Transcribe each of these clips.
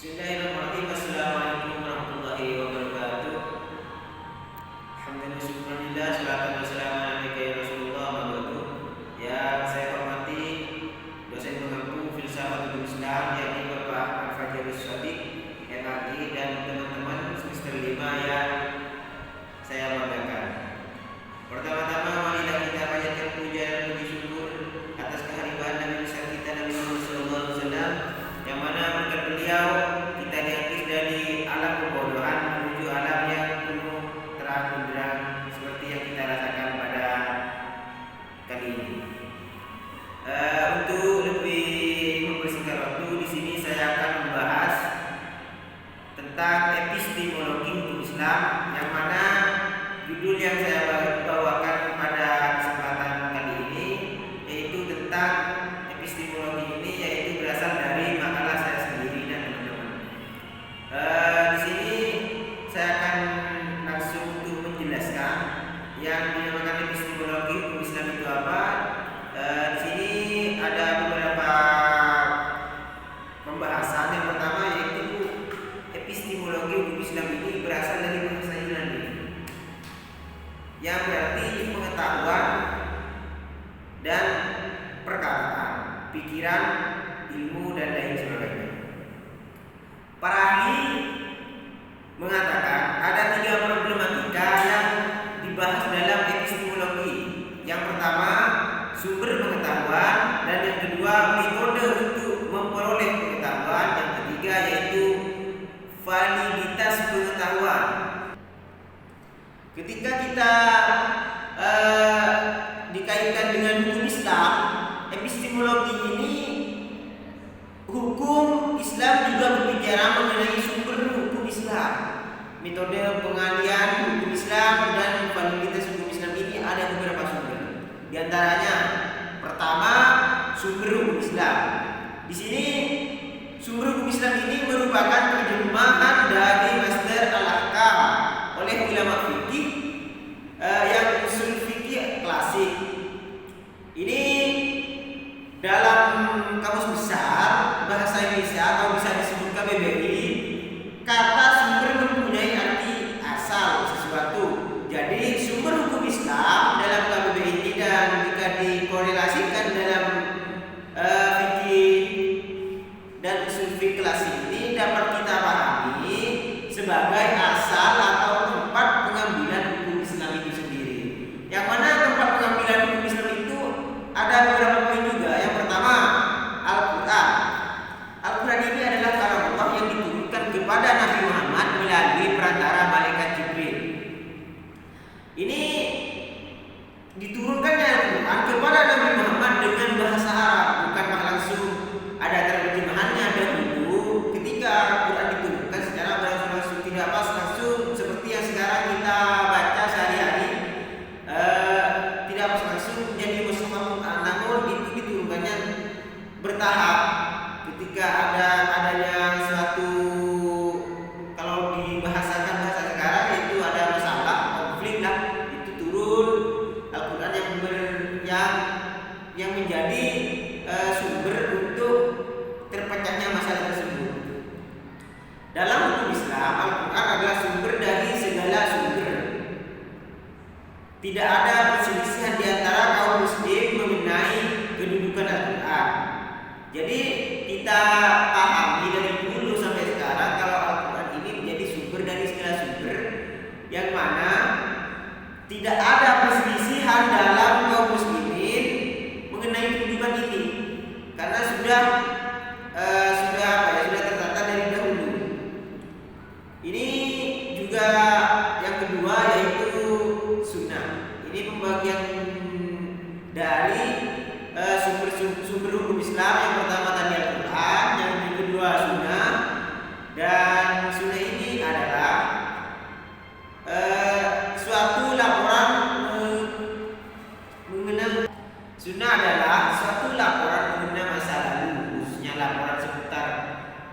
Bismillahirrahmanirrahim. Assalamualaikum warahmatullahi wabarakatuh. Alhamdulillah, syukurillah, salatu wassalamu ala ya Rasulullah wa ba'du. Yang saya hormati dosen pengampu filsafat Islam yakni Bapak Al-Fajrul Shadiq MAG dan teman-teman semester 5 yang saya banggakan. Pertama-tama marilah kita panjatkan puja dan puji syukur atas kehadiran Nabi besar kita Nabi Muhammad SAW, yang mana berkat beliau kita diangkat dari alam kebodohan menuju alam yang penuh terang benderang seperti yang kita rasakan pada kali ini. Untuk lebih mempersingkat waktu, di sini saya akan membahas tentang epistemologi hukum Islam, yang mana judul yang saya bawakan pada kesempatan kali ini yaitu tentang epistemologi ini, yaitu berasal dari makalah saya sendiri dan teman-teman. Di sini saya akan langsung untuk menjelaskan yang dinamakan epistemologi hukum Islam itu apa. Di sini ada beberapa pembahasan. Yang pertama yaitu epistemologi hukum Islam ini berasal dari bahasa Yunani, yang berarti pengetahuan dan perkataan, pikiran, ilmu, dan lain sebagainya. Para ahli mengatakan ada 3 problematika yang dibahas dalam epistemologi. Yang pertama, sumber pengetahuan, dan yang kedua, metode untuk memperoleh pengetahuan, yang ketiga yaitu validitas pengetahuan. Ketika kita dikaitkan dengan hukum Islam, epistemologi ini, hukum Islam juga berbicara mengenai sumber hukum Islam, metode pengalian hukum Islam, dan validitas hukum Islam ini ada beberapa sumber. Di antaranya, pertama, sumber hukum Islam. Di sini sumber hukum Islam ini merupakan terjemahan dari Masdar al-Ahkam oleh ulama fikih yang usul fikih klasik. Ini dalam kamus besar bahasa Indonesia atau bisa disebut KBBI, kata sumber mempunyai arti asal sesuatu. Jadi sumber hukum Islam dalam KBBI ini, dan jika dikorelasikan dalam fikih dan usul fikih klasik ini, dapat kita pahami sebagai asal atau tempat pengambilan hukum Islam itu sendiri. Yang mana tempat pengambilan hukum Islam itu ada beberapa poin juga. Yang pertama, Al-Quran. Al-Quran ini adalah kalam Allah yang diturunkan kepada Nabi Muhammad melalui perantara malaikat Jibril. Ini diturunkannya Al-Quran kepada Nabi Muhammad dengan bahasa Arab, bukanlah langsung ada terjemahannya dahulu. Ketika Al-Quran diturunkan secara berangsur-angsur, tidak pas langsung seperti yang sekarang kita baca sehari-hari, tidak pas langsung menjadi mushaf, namun itu diturunkannya bertahap. Ketika adanya suatu, kalau dibahasakan bahasa sekarang, itu ada masalah konflik lah, itu turun Al-Quran yang menjadi sumber untuk terpecahnya masalah tersebut. Dalam hukum Islam, Al-Quran adalah sumber dari segala sumber. Tidak ada perselisihan di antara kaum muslim mengenai kedudukan Al-Quran. Jadi kita pahami dari dulu sampai sekarang kalau Al-Quran ini menjadi sumber dari segala sumber, yang mana tidak ada perselisihan dalam kaum muslimin mengenai kedudukan ini, karena sudah tertata dari dahulu. Ini juga yang kedua yaitu sunnah. Ini pembagian dari sumber hukum Islam. Yang pertama tadi Al-Quran, yang kedua sunnah, dan sunnah ini adalah suatu laporan mengenai sunnah adalah suatu laporan mengenai masa lalu, khususnya laporan seputar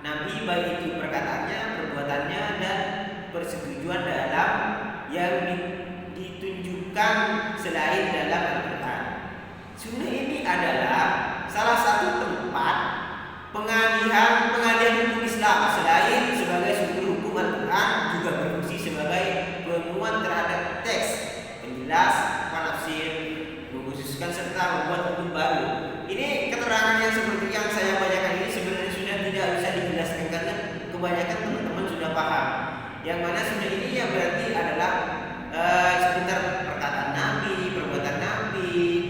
Nabi, baik itu perkataannya, perbuatannya, dan persetujuan dalam yang ditunjukkan selain dalam Al-Quran. Sunnah ini adalah salah satu tempat pengalihan hukum Islam selain kebanyakan teman-teman sudah paham. Yang mana sunnah ini ya berarti adalah seputar perkataan Nabi, perbuatan Nabi,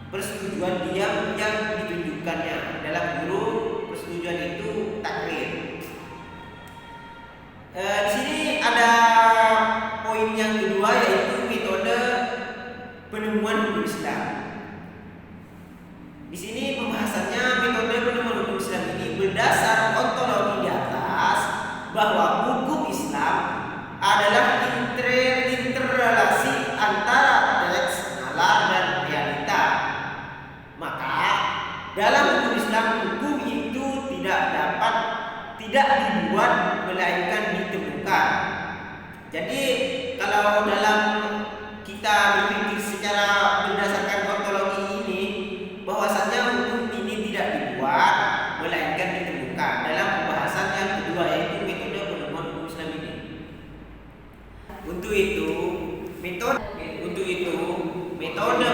persetujuan dia yang ditunjukkannya dalam huruf persetujuan itu takrir. Di sini ada poin yang kedua, yaitu metode penemuan hukum Islam. Di sini pembahasannya metode penemuan hukum Islam ini berdasar ontologi di atas, bahwa hukum Islam adalah interrelasi antara teks, nalar, dan realita. Maka dalam hukum Islam, hukum itu tidak dibuat melainkan ditemukan. Jadi kalau dalam kita berpikir secara berdasarkan ontologi ini, bahwasanya hukum ini tidak dibuat melainkan ditemukan dalam pembahasan yang kedua, yaitu metode penemuan hukum Islam ini. Untuk itu metode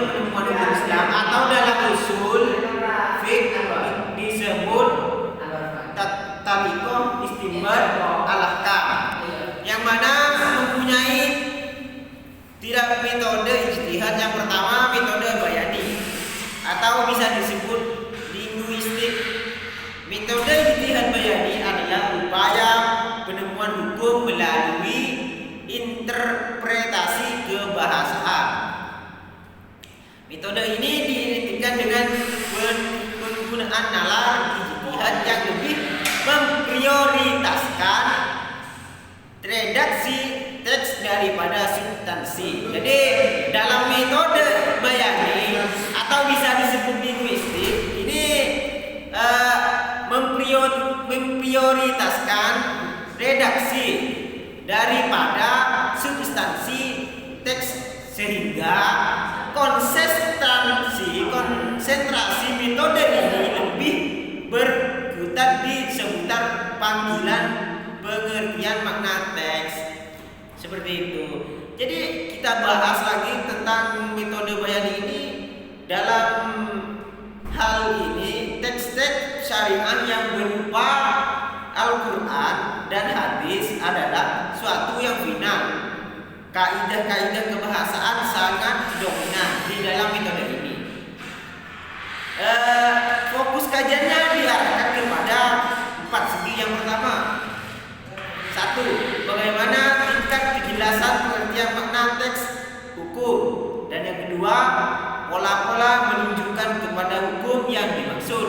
penemuan hukum Islam atau dalam usul fiqh disebut tariqah istinbat al-ahkam, yang mana mempunyai tiga metode ijtihad. Yang pertama metode bayani atau bisa disebut linguistik. Metode ijtihad bayani adalah upaya penemuan hukum melalui interpretasi kebahasaan. Metode ini diidentikan dengan penggunaan nalar ijtihad yang lebih memprioritaskan redaksi teks daripada substansi. Jadi dalam metode bayani atau bisa disebut linguistik ini memprioritaskan redaksi daripada substansi teks, sehingga konsentrasi metode ini lebih berkutat di seputar panggilan pengertian makna teks. Seperti itu. Jadi kita bahas lagi tentang metode bayani ini. Dalam hal ini teks-teks syariah yang berupa Al-Quran dan hadis adalah suatu yang final. Kaidah-kaidah kebahasaan sangat dominan di dalam metode ini. Fokus kajiannya diarahkan kepada 4 segi. Yang pertama, 1. Bagaimana tingkat kejelasan pengertian makna teks hukum. Dan yang kedua, pola-pola menunjukkan kepada hukum yang dimaksud.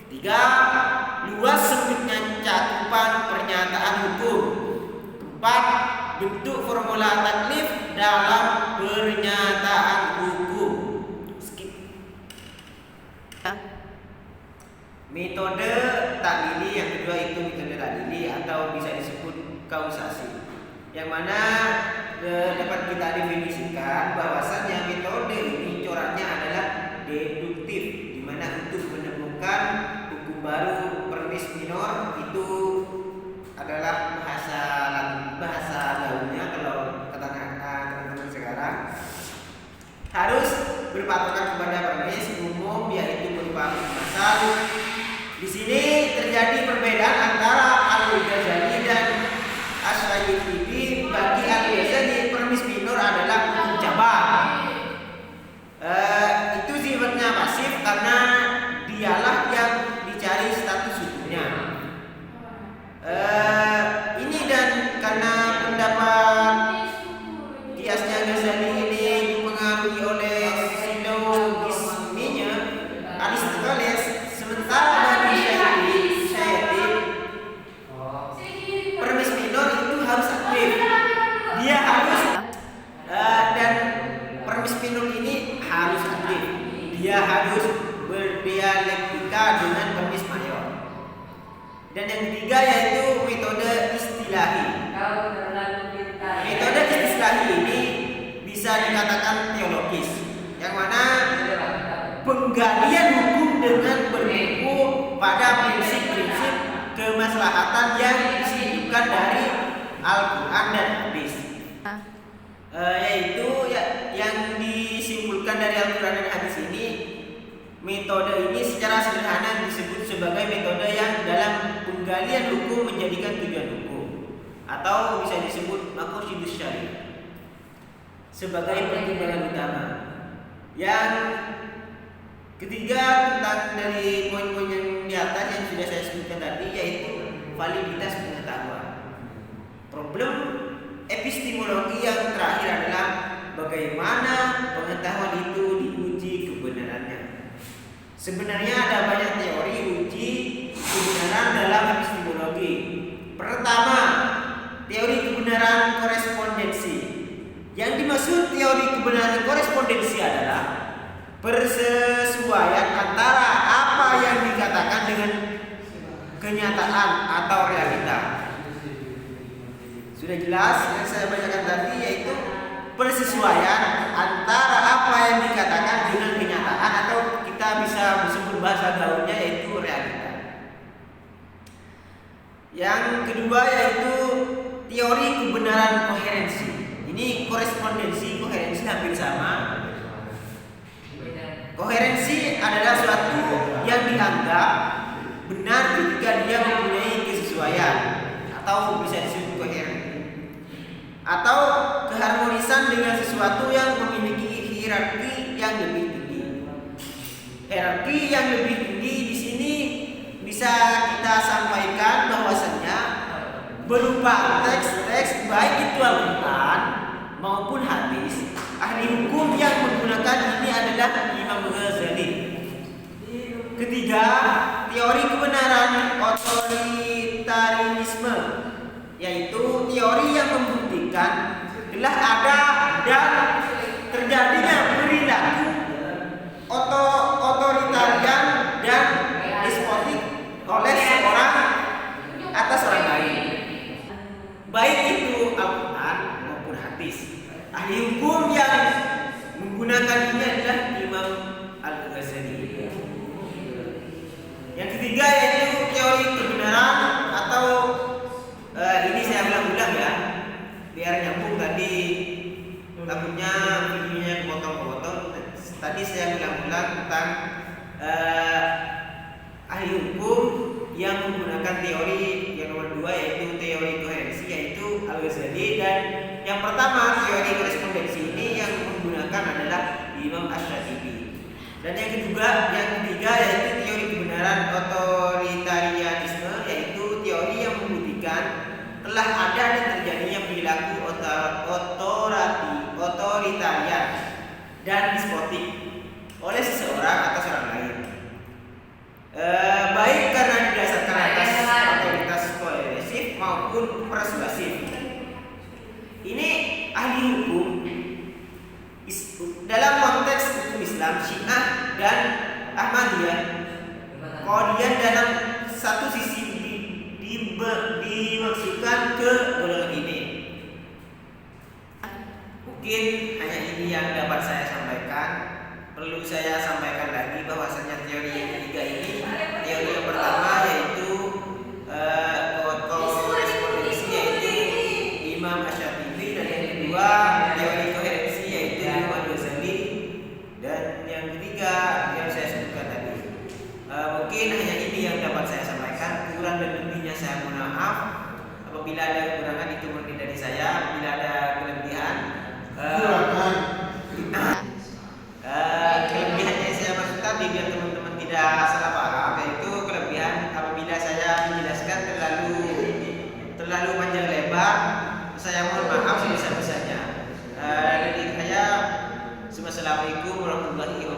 3. Luas sempitnya cakupan pernyataan hukum. 4. Bentuk formula taklif dalam pernyataan hukum. Skip. Metode taklili yang kedua itu metode taklili atau bisa disebut kausasi, yang mana dapat kita definisikan bahwasannya metode ini coraknya adalah deduktif, di mana untuk menemukan hukum baru permis minor itu adalah bahasa gaulnya kalau kata teman-teman sekarang, harus berpatokan kepada permis umum, yaitu berupa masal. Di sini terjadi perbedaan antara Al-Ghazali dan Asy-Syafi'i. Bagi Al-Ghazali permis minor adalah hukum cabang. Itu sifatnya pasif karena dialah yang dicari status hukumnya. Ini dan karena pendapat kiasnya Ghazali ini dipengaruhi oleh silogismenya Aristoteles, sementara bagi Syafi'i permis minor itu harus aktif. Dia harus dan permis minor ini harus aktif. Dia harus berdialektika dengan permis mayor. Dan yang ketiga yaitu metode istilahi. Metode istilahi ini bisa dikatakan teologis, yang mana penggalian hukum dengan bertumpu pada prinsip-prinsip kemaslahatan yang disebutkan dari Al-Quran dan hadis. Yaitu yang disimpulkan dari Al-Quran dan hadis ini, metode ini secara sederhana disebut sebagai metode penggalian hukum menjadikan tujuan hukum, atau bisa disebut maqasidus syari' sebagai pertimbangan utama. Yang ketiga, tentang dari poin-poin yang di atas yang sudah saya sebutkan tadi, yaitu validitas pengetahuan. Problem epistemologi yang terakhir adalah bagaimana pengetahuan itu diuji kebenarannya. Sebenarnya ada banyak teori uji kebenaran dalam epistemologi. Pertama, teori kebenaran korespondensi. Yang dimaksud teori kebenaran korespondensi adalah persesuaian antara apa yang dikatakan dengan kenyataan atau realita. Sudah jelas yang saya bacakan tadi, yaitu persesuaian antara apa yang dikatakan dengan kenyataan, atau kita bisa sebut bahasa gaulnya yaitu realita. Yang kedua yaitu teori kebenaran koherensi. Ini korespondensi, koherensi hampir sama. Koherensi adalah suatu yang dianggap benar ketika dia mempunyai kesesuaian, atau bisa disebut koheren, atau keharmonisan dengan sesuatu yang memiliki hierarki yang lebih tinggi. Hierarki yang lebih tinggi di sini bisa kita sampaikan bahwasanya berupa teks-teks baik itu Al-Quran maupun hadis. Ahli hukum yang menggunakan ini adalah Imam Ghazali. Ketiga, teori kebenaran otoritarianisme, yaitu teori yang membuktikan telah ada dan terjadinya perilaku otoritarian dan despotik oleh seorang atas orang lain, baik itu Al-Quran maupun hadis. Ahli hukum yang menggunakan ini adalah Imam Al-Ghazali. Yang ketiga yaitu teori kebenaran, atau ini saya ulang-ulang ya, biar nyambung tadi, takutnya videonya kepotong-kepotong. Tadi saya ulang-ulang tentang ahli hukum yang menggunakan teori yang nomor 2 yaitu teori koherensi, yaitu Al-Ghazali, dan yang pertama teori korespondensi ini yang menggunakan adalah Imam Asy-Syatibi. Dan yang ketiga yaitu teori kebenaran otoritarianisme, yaitu teori yang membuktikan telah ada dan terjadinya perilaku otoritarian dan despotik oleh seseorang atas orang lain, baik karena didasarkan atas otoritas koerensif maupun persuasif. Ini ahli hukum dalam konteks hukum Islam, Syiah dan Ahmadiyah, Qadiriyah dalam satu sisi dimaksudkan ke golongan ini. Mungkin hanya ini yang dapat saya sampaikan. Perlu saya sampaikan lagi bahwasanya teori yang ketiga ini, teori yang pertama yaitu korespondensi, yaitu Imam Asy-Syatibi, dan yang kedua teori koherensi yaitu Imam Al-Ghazali, dan yang ketiga yang saya sebutkan tadi. Mungkin hanya ini yang dapat saya sampaikan. Kurang dan lebihnya saya mohon maaf. Apabila ada kekurangan itu murni dari saya. Apabila ada kelebihan, kelebihannya saya maksudkan biar teman-teman tidak salah paham, yaitu kelebihan apabila saya menjelaskan terlalu panjang lebar, saya mohon maaf sebesar-besarnya. Dari saya, Assalamualaikum warahmatullahi wabarakatuh.